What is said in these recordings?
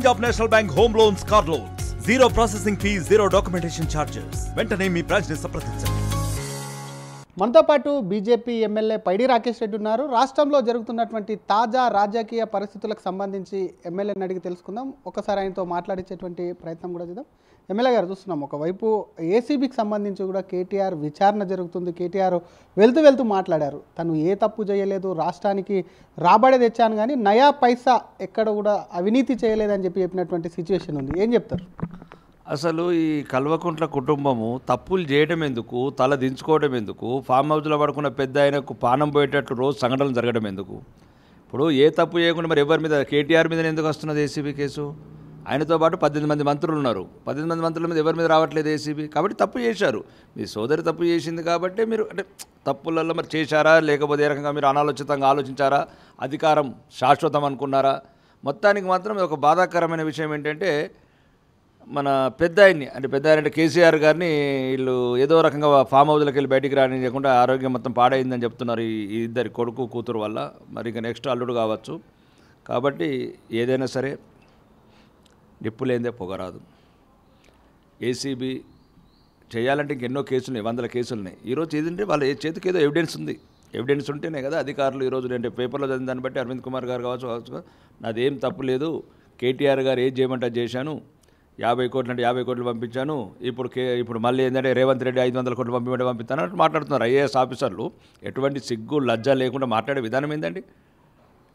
Punjab National Bank Home Loans, Car Loans. Zero processing fees, zero documentation charges. వెంటనే మీ branch ని సంప్రదించండి. మనతో పాటు బీజేపీ ఎమ్మెల్యే పైడి రాకేష్ రెడ్డి ఉన్నారు. రాష్ట్రంలో జరుగుతున్నటువంటి తాజా రాజకీయ పరిస్థితులకు సంబంధించి ఎమ్మెల్యేని అడిగి తెలుసుకుందాం. ఒకసారి ఆయనతో మాట్లాడించేటువంటి ప్రయత్నం కూడా చేద్దాం. ఎమ్మెల్యే గారు చూస్తున్నాం, ఒకవైపు ఏసీబీకి సంబంధించి కూడా కేటీఆర్ విచారణ జరుగుతుంది. కేటీఆర్ వెళ్తూ మాట్లాడారు, తను ఏ తప్పు చేయలేదు, రాష్ట్రానికి రాబడి తెచ్చాను కానీ నయా పైసా ఎక్కడ కూడా అవినీతి చేయలేదని చెప్పినటువంటి సిచ్యువేషన్ ఉంది. ఏం చెప్తారు? అసలు ఈ కల్వకుంట్ల కుటుంబము తప్పులు చేయడం ఎందుకు, తల దించుకోవడం ఎందుకు, ఫామ్ హౌస్లో పడుకున్న పెద్ద ఆయనకు పానం పోయేటట్లు రోజు సంఘటనలు జరగడం ఎందుకు? ఇప్పుడు ఏ తప్పు చేయకుండా మరి ఎవరి మీద, కేటీఆర్ మీద ఎందుకు వస్తున్నది ఏసీబీ కేసు? ఆయనతో పాటు 18 మంది మంత్రులు ఉన్నారు. 18 మంది మంత్రుల మీద ఎవరి మీద రావట్లేదు ఏసీబీ. కాబట్టి తప్పు చేశారు. మీ సోదరి తప్పు చేసింది కాబట్టి మీరు అంటే తప్పులలో మరి చేశారా, లేకపోతే ఏ రకంగా మీరు అనాలోచితంగా ఆలోచించారా, అధికారం శాశ్వతం అనుకున్నారా? మొత్తానికి మాత్రం ఒక బాధాకరమైన విషయం ఏంటంటే, మన పెద్ద ఆయన్ని అంటే కేసీఆర్ గారిని వీళ్ళు ఏదో రకంగా ఫామ్ హౌస్లోకి వెళ్ళి బయటికి రానియకుండా ఆరోగ్యం మొత్తం పాడైందని చెప్తున్నారు ఈ ఇద్దరి కొడుకు కూతురు వల్ల. మరి ఇక నెక్స్ట్ అల్లుడు కావచ్చు. కాబట్టి ఏదైనా సరే నిప్పులేందే పొగరాదు. ఏసీబీ చేయాలంటే ఇంకెన్నో కేసులు ఉన్నాయి, 100 కేసులు ఉన్నాయి. ఈరోజు ఏదంటే వాళ్ళ చేతికి ఏదో ఎవిడెన్స్ ఉంది. ఎవిడెన్స్ ఉంటేనే కదా అధికారులు ఈరోజు నేను పేపర్లో చదివిన దాన్ని బట్టి అరవింద్ కుమార్ గారు కావచ్చు, నాదేం తప్పు లేదు, కేటీఆర్ గారు ఏం చేయమంటే చేశాను, 50 కోట్లు అంటే 50 కోట్లు పంపించాను, ఇప్పుడు మళ్ళీ ఏంటంటే రేవంత్ రెడ్డి 500 కోట్లు పంపిస్తాను అంటే మాట్లాడుతున్నారు. ఐఏఎస్ ఆఫీసర్లు ఎటువంటి సిగ్గు లజ్జ లేకుండా మాట్లాడే విధానం ఏంటండి?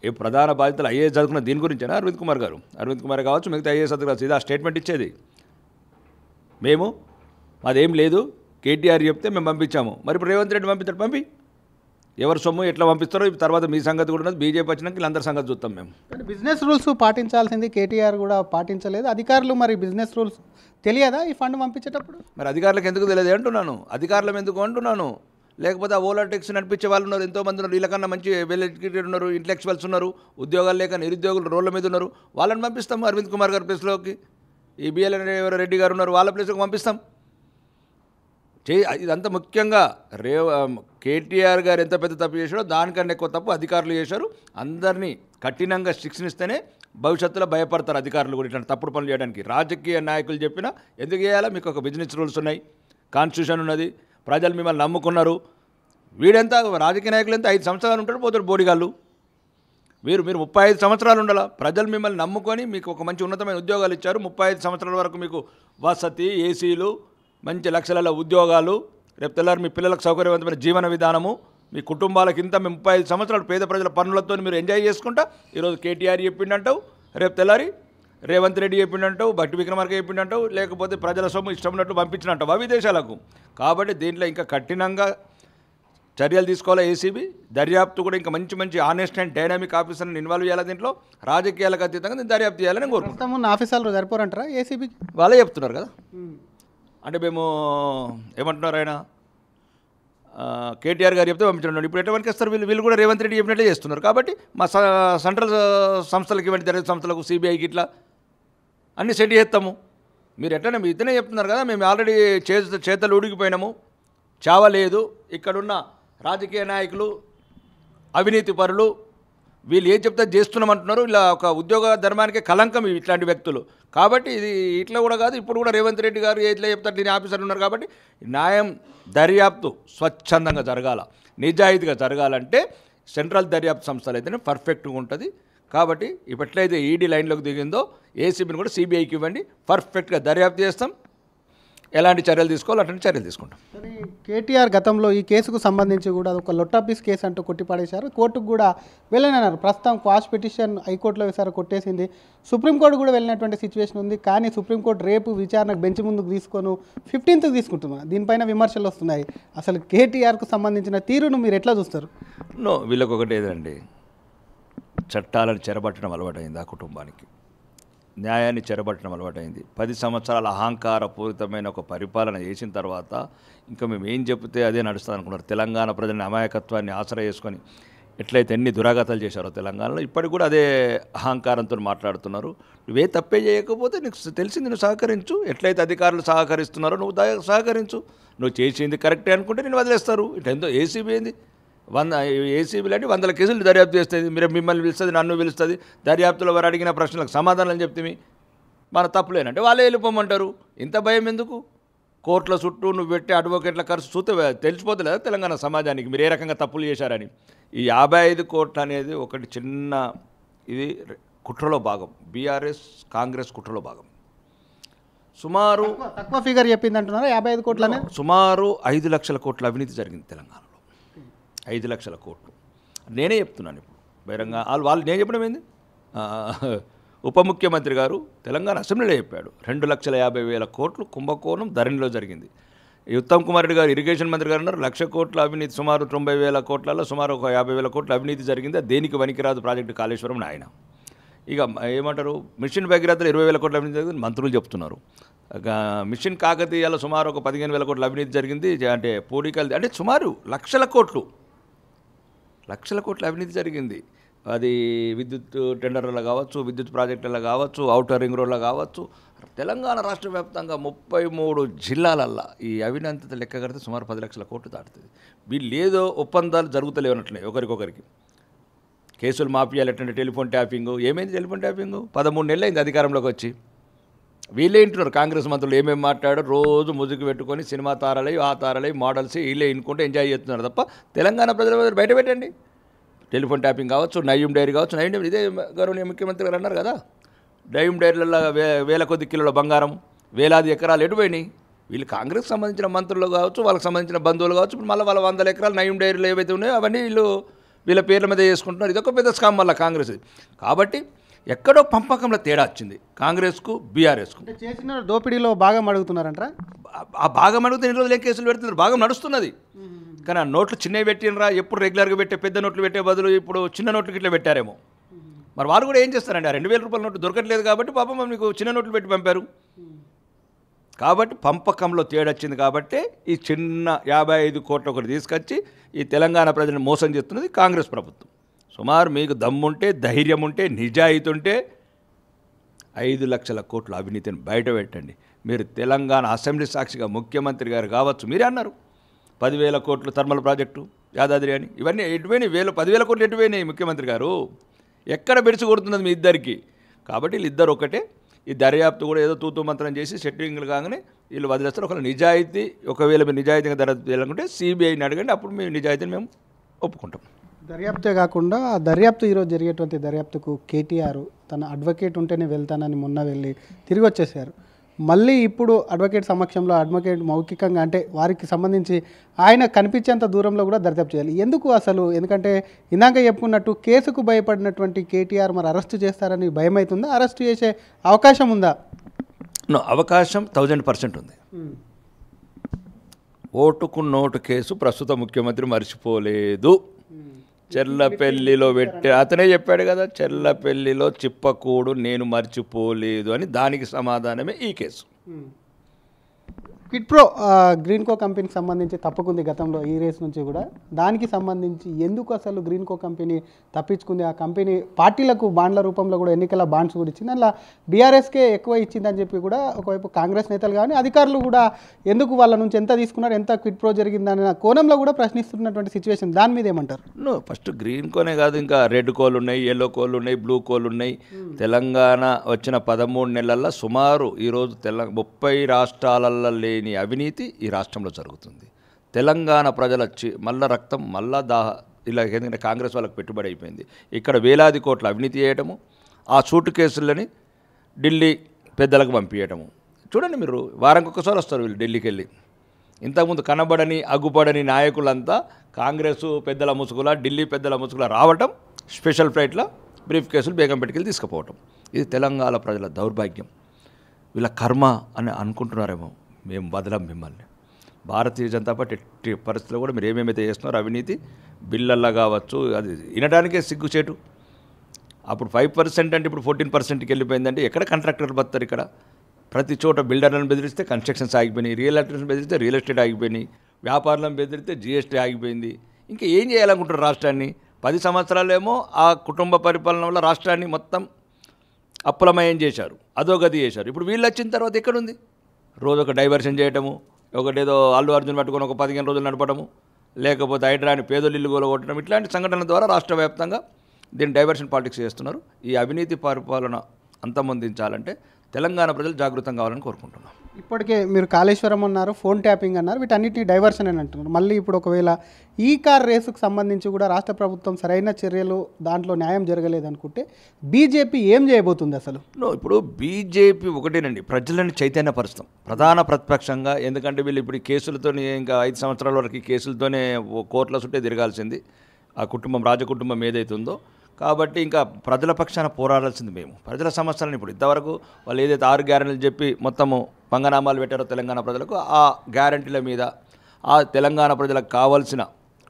ఏ ప్రధాన బాధ్యతలు ఐఏఎస్ చదువుకున్న దీని గురించేనా అరవింద్ కుమార్ గారు? అరవింద్ కుమార్ కావచ్చు, మిగతా ఐఏఎస్ అధికారులు ఇది ఆ స్టేట్మెంట్ ఇచ్చేది. మేము మాదేం లేదు, కేటీఆర్ చెప్తే మేము పంపించాము. మరి ఇప్పుడు రేవంత్ రెడ్డి పంపిస్తాడు, పంపి ఎవరు సొమ్ము ఎట్లా పంపిస్తారో తర్వాత మీ సంగతి కూడా ఉన్నది. బీజేపీ వచ్చినాక వీళ్ళందరి సంగతి చూస్తాం మేము. బిజినెస్ రూల్స్ పాటించాల్సింది కేటీఆర్ కూడా పాటించలేదు. అధికారులు మరి బిజినెస్ రూల్స్ తెలియదా ఈ ఫండ్ పంపించేటప్పుడు? మరి అధికారులకు ఎందుకు తెలియదు అంటున్నాను, అధికారులం ఎందుకు అంటున్నాను. లేకపోతే ఆ ఓలా టెక్స్ నడిపించే వాళ్ళు ఉన్నారు, ఎంతోమంది ఉన్నారు, వీళ్ళకన్నా మంచి వెల్ ఎడ్యుకేటెడ్ ఉన్నారు, ఇంటలెక్చువల్స్ ఉన్నారు, ఉద్యోగాలు లేక నిరుద్యోగులు రోడ్ల మీద ఉన్నారు, వాళ్ళని పంపిస్తాము అరవింద్ కుమార్ గారి ప్లేస్లోకి. ఈ బిఎల్ రెడ్డి గారు ఉన్నారు, వాళ్ళ ప్లేస్లోకి పంపిస్తాం. ఇదంతా ముఖ్యంగా కేటీఆర్ గారు ఎంత పెద్ద తప్పు చేశాడో దానికన్నా ఎక్కువ తప్పు అధికారులు చేశారు. అందరినీ కఠినంగా శిక్షణిస్తేనే భవిష్యత్తులో భయపడతారు అధికారులు కూడా ఇట్లా తప్పుడు పనులు చేయడానికి. రాజకీయ నాయకులు చెప్పినా ఎందుకు చేయాలా? మీకు ఒక బిజినెస్ రూల్స్ ఉన్నాయి, కాన్స్టిట్యూషన్ ఉన్నది, ప్రజలు మిమ్మల్ని నమ్ముకున్నారు. వీడెంత రాజకీయ నాయకులు ఎంత 5 సంవత్సరాలు ఉంటాడు, పోతాడు బోడిగాళ్ళు. మీరు 35 సంవత్సరాలు ఉండాలా. ప్రజలు మిమ్మల్ని నమ్ముకొని మీకు ఒక మంచి ఉన్నతమైన ఉద్యోగాలు ఇచ్చారు. 35 సంవత్సరాల వరకు మీకు వసతి, ఏసీలు, మంచి లక్షల ఉద్యోగాలు, రేపు తెల్లారి మీ పిల్లలకు సౌకర్యవంతమైన జీవన విధానము, మీ కుటుంబాలకు ఇంత 35 సంవత్సరాలు పేద ప్రజల పనులతో మీరు ఎంజాయ్ చేసుకుంటా ఈరోజు కేటీఆర్ చెప్పిండంటావు, రేపు తెల్లారి రేవంత్ రెడ్డి చెప్పిండంటావు, బట్టి విక్రమార్క చెప్పిండంటావు, లేకపోతే ప్రజల సొమ్ము ఇష్టం ఉన్నట్టు పంపించినట్టు విదేశాలకు. కాబట్టి దీంట్లో ఇంకా కఠినంగా చర్యలు తీసుకోవాలి ఏసీబీ. దర్యాప్తు కూడా ఇంకా మంచి ఆనెస్ట్ అండ్ డైనామిక్ ఆఫీసర్ని ఇన్వాల్వ్ చేయాలి. దీంట్లో రాజకీయాలకు అతీతంగా దీన్ని దర్యాప్తు చేయాలని కోరుకుంటున్నాం. ఆఫీసర్లు సరిపోరంటారా ఏసీబీకి? వాళ్ళే చెప్తున్నారు కదా. అంటే మేము ఏమంటున్నారు, ఆయన కేటీఆర్ గారు చెప్తే పంపించండి. ఇప్పుడు ఎటువంటి వస్తారు వీళ్ళు కూడా రేవంత్ రెడ్డి చెప్పినట్లే చేస్తున్నారు. కాబట్టి మా సెంట్రల్ సంస్థలకి ఇవ్వండి, దర్యాప్తు సంస్థలకు, సిబిఐకి ఇట్లా అన్నీ సెట్ చేస్తాము. మీరు ఎట్లనే మీ ఇతనే చెప్తున్నారు కదా, మేము ఆల్రెడీ చేతలు ఉడికిపోయినాము, చావలేదు. ఇక్కడున్న రాజకీయ నాయకులు, అవినీతి పరులు, వీళ్ళు ఏం చెప్తే చేస్తున్నామంటున్నారు. ఇలా ఒక ఉద్యోగ ధర్మానికే కలంకం ఇట్లాంటి వ్యక్తులు. కాబట్టి ఇది ఇట్లా కూడా కాదు. ఇప్పుడు కూడా రేవంత్ రెడ్డి గారు ఎట్లా చెప్తారు, దీని ఆఫీసర్లు ఉన్నారు. కాబట్టి న్యాయం, దర్యాప్తు స్వచ్ఛందంగా జరగాల, నిజాయితీగా జరగాలంటే సెంట్రల్ దర్యాప్తు సంస్థలు అయితేనే పర్ఫెక్ట్గా ఉంటుంది. కాబట్టి ఎట్లయితే ఈడీ లైన్లోకి దిగిందో ఏసీబీని కూడా సిబిఐకి ఇవ్వండి, పర్ఫెక్ట్గా దర్యాప్తు చేస్తాం. ఎలాంటి చర్యలు తీసుకోవాలి అట్లాంటి చర్యలు తీసుకుంటాం. కేటీఆర్ గతంలో ఈ కేసుకు సంబంధించి కూడా ఒక లొట్టాపీస్ కేసు అంటూ కొట్టిపడేశారు. కోర్టుకు కూడా వెళ్ళనన్నారు. ప్రస్తుతం క్వాష్ పిటిషన్ హైకోర్టులో వేసారు, కొట్టేసింది. సుప్రీంకోర్టు కూడా వెళ్ళినటువంటి సిచ్యువేషన్ ఉంది. కానీ సుప్రీంకోర్టు రేపు విచారణకు బెంచ్ ముందుకు తీసుకొని 15th తీసుకుంటున్నారు. దీనిపైన విమర్శలు వస్తున్నాయి. అసలు కేటీఆర్కు సంబంధించిన తీరును మీరు ఎట్లా చూస్తారు? వీళ్ళకి ఒకటి ఏదండి, చట్టాలను చెరబట్టడం అలవాటైంది ఆ కుటుంబానికి, న్యాయాన్ని చెరబట్టడం అలవాటైంది. 10 సంవత్సరాల అహంకారపూరితమైన ఒక పరిపాలన చేసిన తర్వాత ఇంకా మేము ఏం చెప్తే అదే నడుస్తుంది అనుకున్నారు. తెలంగాణ ప్రజలని అమాయకత్వాన్ని ఆసరా చేసుకొని ఎట్లయితే ఎన్ని దురాగతాలు చేశారో తెలంగాణలో, ఇప్పటికి కూడా అదే అహంకారంతో మాట్లాడుతున్నారు. నువ్వే తప్పే చేయకపోతే నీకు తెలిసింది నువ్వు సహకరించు, ఎట్లయితే అధికారులు సహకరిస్తున్నారో నువ్వు సహకరించు. నువ్వు చేసింది కరెక్టే అనుకుంటే నేను వదిలేస్తారు. ఇటెంతో ఏసీబీ ఏంది, ఏసీబీలు అంటే 100 కేసులు దర్యాప్తు చేస్తుంది. మిమ్మల్ని పిలుస్తుంది, నన్ను పిలుస్తుంది. దర్యాప్తులో వారు అడిగిన ప్రశ్నలకు సమాధానాలు చెప్తే మన తప్పులేనంటే వాళ్ళే వెళ్ళిపోమంటారు. ఇంత భయం ఎందుకు? కోర్టుల చుట్టూ నువ్వు పెట్టి అడ్వకేట్ల ఖర్చు చూస్తే తెలిసిపోతుంది కదా తెలంగాణ సమాజానికి మీరు ఏ రకంగా తప్పులు చేశారని. ఈ 55 కోట్లు అనేది ఒకటి చిన్న ఇది కుట్రలో భాగం, బీఆర్ఎస్ కాంగ్రెస్ కుట్రలో భాగం. సుమారు తక్కువ ఫిగర్ చెప్పింది అంటున్నారా 55 కోట్లనే? సుమారు 5 లక్షల కోట్ల అవినీతి జరిగింది తెలంగాణలో. 5 లక్షల కోట్లు నేనే చెప్తున్నాను ఇప్పుడు బహిరంగ. వాళ్ళు నేను చెప్పడం ఏంది, ఉప ముఖ్యమంత్రి గారు తెలంగాణ అసెంబ్లీలో చెప్పాడు 2,50,000 కోట్లు కుంభకోణం ధరణిలో జరిగింది. ఈ ఉత్తమ్ కుమార్ రెడ్డి గారు ఇరిగేషన్ మంత్రి గారు అన్నారు 1,00,000 కోట్ల అవినీతి, సుమారు 90,000 కోట్లలో సుమారు ఒక 50,000 కోట్ల అవినీతి జరిగింది. దేనికి వనికిరాదు ప్రాజెక్టు కాళేశ్వరం ఆయన. ఇక ఏమంటారు, మిషన్ భగీరథలో 20,000 కోట్ల అవినీతి జరిగింది మంత్రులు చెప్తున్నారు. మిషన్ కాకతీయాలో సుమారు ఒక 15,000 కోట్ల అవినీతి జరిగింది. అంటే పూడికలు అంటే సుమారు లక్షల కోట్ల అవినీతి జరిగింది. అది విద్యుత్ టెండర్లలో కావచ్చు, విద్యుత్ ప్రాజెక్టులలో కావచ్చు, ఔటర్ రింగ్ రోడ్లో కావచ్చు. తెలంగాణ రాష్ట్ర వ్యాప్తంగా 33 జిల్లాలల్లో ఈ అవినీతి లెక్క కడితే సుమారు 10 లక్షల కోట్లు దాటుతుంది. వీళ్ళు ఏదో ఒప్పందాలు జరుగుతలేనట్లే ఒకరికొకరికి. కేసులు మాఫియాలు ఎట్లంటే టెలిఫోన్ ట్యాపింగ్. ఏమైంది టెలిఫోన్ ట్యాపింగ్? 13 నెలలు అయింది అధికారంలోకి వచ్చి. వీళ్ళే ఇంటున్నారు కాంగ్రెస్ మంత్రులు ఏమేమి మాట్లాడారు. రోజు ముసుగు పెట్టుకొని సినిమా తారలై ఆ తారలై మోడల్స్ వీళ్ళే ఇనుకుంటే ఎంజాయ్ చేస్తున్నారు తప్ప తెలంగాణ ప్రజల బయట పెట్టండి. టెలిఫోన్ ట్యాపింగ్ కావచ్చు, నయ్యం డైరీ కావచ్చు. నయ్యం డైరీ ఇదే గౌరవనీయ ముఖ్యమంత్రి గారు అన్నారు కదా, నయ్యం డైరీలలో వేల కొద్ది కిలోల బంగారం, వేలాది ఎకరాలు ఎటుపోయినాయి. వీళ్ళు కాంగ్రెస్ సంబంధించిన మంత్రులు కావచ్చు, వాళ్ళకి సంబంధించిన బంధువులు కావచ్చు. ఇప్పుడు మళ్ళీ వాళ్ళ 100 ఎకరాలు నయ్యం డైరీలు ఏవైతే ఉన్నాయో అవన్నీ వీళ్ళ పేర్ల మీద చేసుకుంటున్నారు. ఇదొక పెద్ద స్కామ్ వల్ల కాంగ్రెస్. కాబట్టి ఎక్కడో పంపకంలో తేడా వచ్చింది కాంగ్రెస్కు బీఆర్ఎస్కు. చేసిన దోపిడీలో భాగం అడుగుతున్నారంటారా? ఆ భాగం అడిగితే ఎన్ని రోజులు ఏం కేసులు పెడుతున్నారు, భాగం నడుస్తున్నది. కానీ ఆ నోట్లు చిన్నవి పెట్టినరా, ఎప్పుడు రెగ్యులర్గా పెట్టే పెద్ద నోట్లు పెట్టే బదులు ఇప్పుడు చిన్న నోట్లు ఇట్లా పెట్టారేమో. మరి వాళ్ళు కూడా ఏం చేస్తారండి, ఆ 2,000 రూపాయల నోట్లు దొరకట్లేదు కాబట్టి పాపం మీకు చిన్న నోట్లు పెట్టి పంపారు. కాబట్టి పంపకంలో తేడొచ్చింది. కాబట్టి ఈ చిన్న 55 కోట్ల ఒకటి తీసుకొచ్చి ఈ తెలంగాణ ప్రజలను మోసం చేస్తున్నది కాంగ్రెస్ ప్రభుత్వం. సుమారు మీకు దమ్ముంటే, ధైర్యం ఉంటే, నిజాయితీ ఉంటే 5 లక్షల కోట్ల అవినీతిని బయట పెట్టండి. మీరు తెలంగాణ అసెంబ్లీ సాక్షిగా ముఖ్యమంత్రి గారు కావచ్చు, మీరే అన్నారు 10,000 కోట్లు థర్మల్ ప్రాజెక్టు యాదాద్రి అని. ఇవన్నీ ఎటుపోయినాయి, 10,000 కోట్లు ఎటుపోయినాయి ముఖ్యమంత్రి గారు? ఎక్కడ బెడిసి కొడుతున్నది మీ ఇద్దరికి? కాబట్టి వీళ్ళిద్దరు ఒకటే. ఈ దర్యాప్తు కూడా ఏదో తూతూ మంత్రం చేసి సెట్టింగ్లు కాగానే వీళ్ళు వదిలేస్తారు. ఒకవేళ నిజాయితీ, ఒకవేళ మీరు నిజాయితీగా దర్యాప్తు చేయాలనుకుంటే సిబిఐని అడగండి, అప్పుడు మీ నిజాయితీని మేము ఒప్పుకుంటాం. దర్యాప్తే కాకుండా ఆ దర్యాప్తు ఈరోజు జరిగేటువంటి దర్యాప్తుకు కేటీఆర్ తన అడ్వకేట్ ఉంటేనే వెళ్తానని మొన్న వెళ్ళి తిరిగి వచ్చేసారు. మళ్ళీ ఇప్పుడు అడ్వకేట్ సమక్షంలో అడ్వకేట్ మౌఖికంగా అంటే వారికి సంబంధించి ఆయన కనిపించేంత దూరంలో కూడా దర్యాప్తు చేయాలి. ఎందుకు అసలు? ఎందుకంటే ఇందాక చెప్పుకున్నట్టు కేసుకు భయపడినటువంటి కేటీఆర్ మరి అరెస్టు చేస్తారని భయం అవుతుందా? అరెస్టు చేసే అవకాశం ఉందా? అవకాశం 1000% ఉంది. ఓటుకు నోటు కేసు ప్రస్తుత ముఖ్యమంత్రి మర్చిపోలేదు. చెర్లపల్లిలో అతనే చెప్పాడు కదా, చెర్లపల్లిలో చిప్పకూడు నేను మర్చిపోలేదు అని. దానికి సమాధానమే ఈ కేసు. క్విడ్ ప్రో గ్రీన్కో కంపెనీకి సంబంధించి తప్పుకుంది గతంలో ఈ రేస్ నుంచి కూడా. దానికి సంబంధించి ఎందుకు అసలు గ్రీన్కో కంపెనీ తప్పించుకుంది? ఆ కంపెనీ పార్టీలకు బాండ్ల రూపంలో కూడా ఎన్నికల బాండ్స్ కూడా ఇచ్చింది, అలా బీఆర్ఎస్కే ఎక్కువ ఇచ్చిందని చెప్పి కూడా ఒకవైపు కాంగ్రెస్ నేతలు కానీ అధికారులు కూడా ఎందుకు వాళ్ళ నుంచి ఎంత తీసుకున్నారు, ఎంత క్విడ్ ప్రో జరిగిందన్న కోణంలో కూడా ప్రశ్నిస్తున్నటువంటి సిచ్యువేషన్. దాని మీద ఏమంటారు? ఫస్ట్ గ్రీన్కోనే కాదు, ఇంకా రెడ్ కోల్ ఉన్నాయి, ఎల్లో కోల్ ఉన్నాయి, బ్లూ కోల్ ఉన్నాయి. తెలంగాణ వచ్చిన 13 నెలల్లో సుమారు ఈరోజు 30 రాష్ట్రాలలో లేని అవినీతి ఈ రాష్ట్రంలో జరుగుతుంది. తెలంగాణ ప్రజల మళ్ళా రక్తం మళ్ళా ఇలా ఎందుకంటే కాంగ్రెస్ వాళ్ళకి పెట్టుబడి అయిపోయింది. ఇక్కడ వేలాది కోట్ల అవినీతి చేయటము, ఆ సూటు కేసులని ఢిల్లీ పెద్దలకు పంపించటము. చూడండి, మీరు వారానికి ఒకసారి వస్తారు వీళ్ళు ఢిల్లీకి వెళ్ళి. ఇంతకుముందు కనబడని అగ్గుపడని నాయకులంతా కాంగ్రెస్ పెద్దల ముసుగులా, ఢిల్లీ పెద్దల ముసుగులా రావటం, స్పెషల్ ఫ్లైట్లో బ్రీఫ్ కేసులు బేగంపేటకి తీసుకుపోవటం. ఇది తెలంగాణ ప్రజల దౌర్భాగ్యం. వీళ్ళ కర్మ అని అనుకుంటున్నారేమో. మేము వదలం మిమ్మల్ని. భారతీయ జనతా పార్టీ ఎట్టి పరిస్థితుల్లో కూడా మీరు ఏమేమైతే చేస్తున్నారో అవినీతి బిల్లల్లా కావచ్చు, అది వినడానికే సిగ్గుచేటు. అప్పుడు 5% అంటే ఇప్పుడు 14%కి వెళ్ళిపోయిందంటే ఎక్కడ కాంట్రాక్టర్లు బతారు? ఇక్కడ ప్రతి చోట బిల్డర్లను బెదిరిస్తే కన్స్ట్రక్షన్స్ ఆగిపోయినాయి, రియల్ ఎస్టేట్ని బెదిరిస్తే రియల్ ఎస్టేట్ ఆగిపోయినాయి, వ్యాపారులను బెదిరిస్తే GST ఆగిపోయింది. ఇంకా ఏం చేయాలనుకుంటారు రాష్ట్రాన్ని? 10 సంవత్సరాలేమో ఆ కుటుంబ పరిపాలన వల్ల రాష్ట్రాన్ని మొత్తం అప్పులమయం చేశారు, అధోగతి చేశారు. ఇప్పుడు వీళ్ళు వచ్చిన తర్వాత ఎక్కడుంది? రోజు ఒక డైవర్షన్ చేయటము, ఒకటేదో అల్లు అర్జున్ పట్టుకొని ఒక 15 రోజులు నడపడము, లేకపోతే హైడ్రాని పేదలు ఇల్లు కొట్టడం, ఇట్లాంటి సంఘటనల ద్వారా రాష్ట్ర వ్యాప్తంగా దీన్ని డైవర్షన్ పాలిటిక్స్ చేస్తున్నారు. ఈ అవినీతి పరిపాలన అంతమొందించాలంటే తెలంగాణ ప్రజలు జాగృతం కావాలని కోరుకుంటున్నాం. ఇప్పటికే మీరు కాళేశ్వరం అన్నారు, ఫోన్ ట్యాపింగ్ అన్నారు, వీటన్నిటిని డైవర్షన్ అని అంటున్నారు. మళ్ళీ ఇప్పుడు ఒకవేళ ఈ కార్ రేసుకు సంబంధించి కూడా రాష్ట్ర ప్రభుత్వం సరైన చర్యలు దాంట్లో న్యాయం జరగలేదనుకుంటే బీజేపీ ఏం చేయబోతుంది అసలు? ఇప్పుడు బీజేపీ ఒకటేనండి, ప్రజలను చైతన్యపరుస్తాం ప్రధాన ప్రతిపక్షంగా. ఎందుకంటే వీళ్ళు ఇప్పుడు కేసులతోనే ఇంకా 5 సంవత్సరాల వరకు ఈ కేసులతోనే కోర్టుల చుట్టే తిరగాల్సింది ఆ కుటుంబం, రాజకుటుంబం ఏదైతే ఉందో. కాబట్టి ఇంకా ప్రజల పక్షాన పోరాడాల్సింది మేము. ప్రజల సమస్యలను ఇప్పుడు ఇంతవరకు వాళ్ళు ఏదైతే 6 గ్యారెంటీలు చెప్పి మొత్తము పంగనామాలు పెట్టారో తెలంగాణ ప్రజలకు, ఆ గ్యారెంటీల మీద, ఆ తెలంగాణ ప్రజలకు కావాల్సిన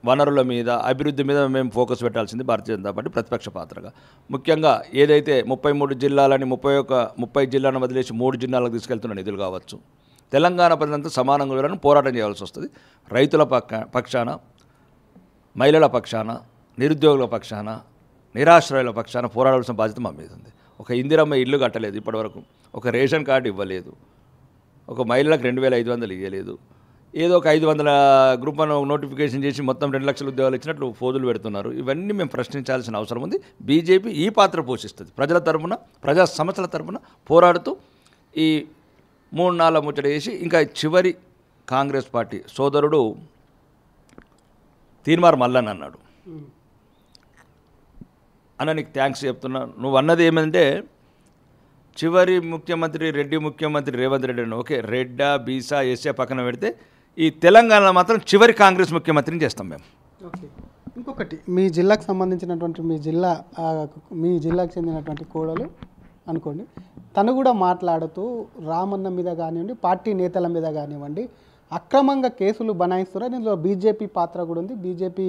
వనరుల మీద, అభివృద్ధి మీద మేము ఫోకస్ పెట్టాల్సింది భారతీయ జనతా పార్టీ ప్రతిపక్ష పాత్రగా. ముఖ్యంగా ఏదైతే 33 జిల్లాలని 30 జిల్లాలను వదిలేసి 3 జిల్లాలకు తీసుకెళ్తున్న నిధులు కావచ్చు, తెలంగాణ ప్రజలంతా సమానంగా వెళ్ళాలని పోరాటం చేయాల్సి వస్తుంది. రైతుల పక్షాన, మహిళల పక్షాన, నిరుద్యోగుల పక్షాన, నిరాశ్రయుల పక్షాన పోరాడాల్సిన బాధ్యత మా మీద ఉంది. ఒక ఇందిరమ్మ ఇల్లు కట్టలేదు ఇప్పటివరకు, ఒక రేషన్ కార్డు ఇవ్వలేదు, ఒక మహిళలకు 2500 ఇవ్వలేదు, ఏదో ఒక 500 గ్రూప్ అని నోటిఫికేషన్ చేసి మొత్తం 2 లక్షల ఉద్యోగాలు ఇచ్చినట్లు ఫోజులు పెడుతున్నారు. ఇవన్నీ మేము ప్రశ్నించాల్సిన అవసరం ఉంది. బీజేపీ ఈ పాత్ర పోషిస్తుంది. ప్రజల తరపున, ప్రజా సమస్యల తరపున పోరాడుతూ ఈ 3-4 ముచ్చట చేసి, ఇంకా చివరి కాంగ్రెస్ పార్టీ సోదరుడు తీర్మార్ మల్లన్ అన్నాడు అన్న, నీకు థ్యాంక్స్ చెప్తున్నా. నువ్వు అన్నది ఏమంటే చివరి ముఖ్యమంత్రి రెడ్డి ముఖ్యమంత్రి రేవంత్ రెడ్డి అని. ఓకే, రెడ్డా బీసా ఎస్ఏ పక్కన పెడితే ఈ తెలంగాణలో మాత్రం చివరి కాంగ్రెస్ ముఖ్యమంత్రిని చేస్తాం మేము. ఓకే, ఇంకొకటి మీ జిల్లాకు సంబంధించినటువంటి మీ జిల్లాకు చెందినటువంటి కోడలు అనుకోండి, తను కూడా మాట్లాడుతూ రామన్న మీద కానివ్వండి, పార్టీ నేతల మీద కానివ్వండి అక్రమంగా కేసులు బనాయిస్తున్నారు. దీనిలో బీజేపీ పాత్ర కూడా ఉంది. బీజేపీ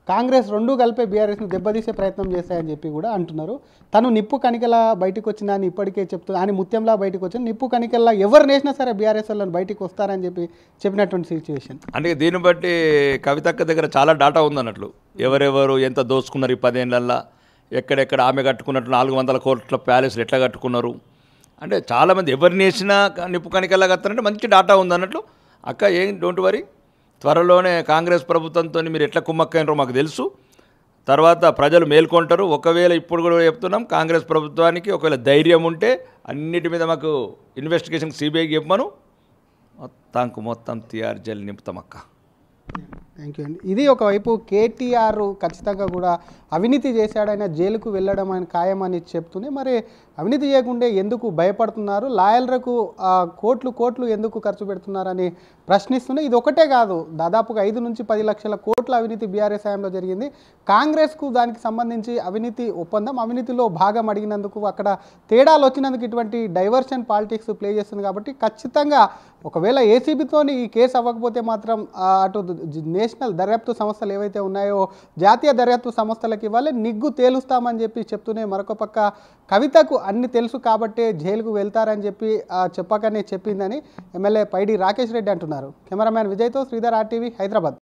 కాంగ్రెస్ రెండూ కలిపే బీఆర్ఎస్ని దెబ్బతీసే ప్రయత్నం చేస్తాయని చెప్పి కూడా అంటున్నారు. తను నిప్పు కణికలా బయటకు వచ్చిన అని ఇప్పటికే చెప్తున్నా, అని ముత్యంలా బయటకు వచ్చిన నిప్పు కణికల్లా ఎవరు నేసినా సరే బీఆర్ఎస్ వాళ్ళని బయటకు వస్తారని చెప్పినటువంటి సిచ్యువేషన్. అంటే దీన్ని బట్టి కవితక్క దగ్గర చాలా డాటా ఉందన్నట్లు. ఎవరెవరు ఎంత దోసుకున్నారు ఈ 10 ఏళ్ళల్లో, ఎక్కడెక్కడ ఆమె కట్టుకున్నట్లు 400 కోట్ల ప్యాలెస్లు ఎట్లా కట్టుకున్నారు అంటే చాలామంది ఎవరిని వేసినా నిప్పు కణికల్లా కట్టారంటే మంచి డాటా ఉందన్నట్లు. అక్క ఏం డోంట్ వరీ, త్వరలోనే కాంగ్రెస్ ప్రభుత్వంతో మీరు ఎట్లా కుమ్మక్కైనరో మాకు తెలుసు. తర్వాత ప్రజలు మేల్కొంటారు. ఒకవేళ ఇప్పుడు కూడా చెప్తున్నాం, కాంగ్రెస్ ప్రభుత్వానికి ఒకవేళ ధైర్యం ఉంటే అన్నిటి మీద మాకు ఇన్వెస్టిగేషన్ సిబిఐకి చెప్పమను, మొత్తం టీఆర్ జైలు నింపుతాం అక్క. థ్యాంక్ యూ అండి. ఇది ఒకవైపు కేటీఆర్ ఖచ్చితంగా కూడా అవినీతి చేశాడైనా జైలుకు వెళ్ళడం అని ఖాయమని చెప్తూనే, మరి అవినీతి చేయకుండా ఎందుకు భయపడుతున్నారు, లాయర్లకు కోట్లు ఎందుకు ఖర్చు పెడుతున్నారని ప్రశ్నిస్తూనే, ఇది ఒకటే కాదు, దాదాపుగా 5 నుంచి 10 లక్షల కోట్ల అవినీతి బీఆర్ఎస్ హయాంలో జరిగింది. కాంగ్రెస్కు దానికి సంబంధించి అవినీతి ఒప్పందం, అవినీతిలో భాగం అడిగినందుకు అక్కడ తేడాలు వచ్చినందుకు ఇటువంటి డైవర్షన్ పాలిటిక్స్ ప్లే చేస్తుంది. కాబట్టి ఖచ్చితంగా ఒకవేళ ఏసీబీతోని ఈ కేసు అవ్వకపోతే మాత్రం అటు నేషనల్ దర్యాప్తు సంస్థలు ఏవైతే ఉన్నాయో జాతీయ దర్యాప్తు సంస్థలకు ఇవ్వాలి, నిగ్గు తేలుస్తామని చెప్పి చెప్తూనే, మరొక పక్క కవితకు అన్ని తెలుసు కాబట్టే జైలుకు వెళ్తారని చెప్పి చెప్పకనే చెప్పిందని ఎమ్మెల్యే పైడి రాకేష్ రెడ్డి అంటున్నారు. కెమెరామ్యాన్ విజయ్తో శ్రీధర్, RTV, హైదరాబాద్.